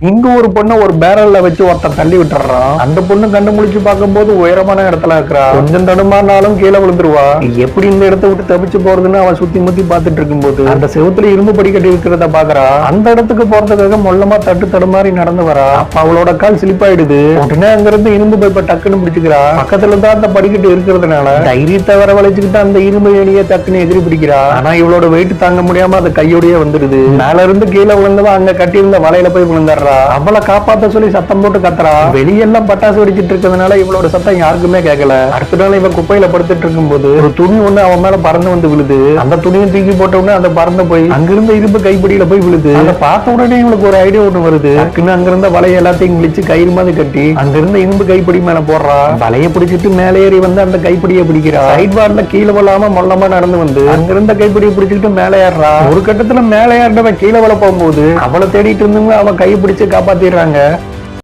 இங்க ஒரு பொண்ணை ஒரு பேரல்ல வச்சு ஒருத்தன் தள்ளி விட்டுறான். அந்த பொண்ணு கண்டு முழிச்சு பார்க்கும்போது உயரமான இடத்துல இருக்கிறா. கொஞ்சம் தடுமாறினாலும் கீழே விழுந்துருவா. எப்படி இந்த இடத்த விட்டு தப்பிச்சு போறதுன்னு அவன் சுத்தி முத்தி பார்த்துட்டு இருக்கும்போது அந்த செவுத்துல இரும்பு படிக்கட்டு இருக்கிறத பாக்குறா. அந்த இடத்துக்கு போறதுக்காக மொல்லமா தட்டு தடுமாறி நடந்து வரா. அப்ப அவளோட கால் சிலிப்பாயிடுது. உடனே அங்க இருந்து இரும்பு பைப்பை டக்குன்னு பிடிச்சுக்கிறா. பக்கத்துல தான் அந்த படிக்கட்டு இருக்கிறதுனால தைரியத்தை வரவழைச்சுக்கிட்டு அந்த இரும்பு ஏணியை டக்குன்னு எதிரி பிடிக்கிறா. ஆனா இவளோட வெயிட் தாங்க முடியாம அது கையோடய வந்துடுது. மேல இருந்து கீழே விழுந்தவா அங்க கட்டியிருந்த வலையில போய் விழுந்துடுறா. அவளை காப்பாத்த சொல்லி சத்தம் போட்டு கத்துறா. வெளியெல்லாம் பட்டாசு வெடிச்சிட்டு இருக்கிறதுனால இவளோட சத்தம் யாருக்குமே கேட்கல. அடுத்த நாள் இவன் குப்பையில படுத்துட்டு இருக்கும்போது ஒரு துணி ஒண்ணு அவன் மேல பறந்து வந்து விழுது. அந்த துணியை தூக்கி போட்ட உடனே அந்த பறந்து போய் அங்கிருந்த இரும்பு கைப்பிடியில போய் விழுது. அதை பார்த்த உடனே இவளுக்கு ஒரு ஐடியா ஒண்ணு வருது. டக்குன்னு அங்கிருந்த வலைய எல்லாத்தையும் கிழிச்சு கயிறு மாதிரி கட்டி அங்கிருந்த இரும்பு கைப்பிடி மேல போடுறா. வலைய பிடிச்சிட்டு மேலே ஏறி வந்து அந்த கைப்பிடியை பிடிக்கிறா. சைட் வார்ல கீழே விழாம மொல்லமா நடந்து வந்து அங்கிருந்த கைப்பிடியை பிடிச்சிட்டு மேலே ஏறா. ஒரு கட்டத்துல மேலே ஏறினவன் கீழே விழ போகும்போது அவளை தேடிட்டு இருந்தவங்க அவன் கை பிடிச்சு காப்பாத்திடுறாங்க.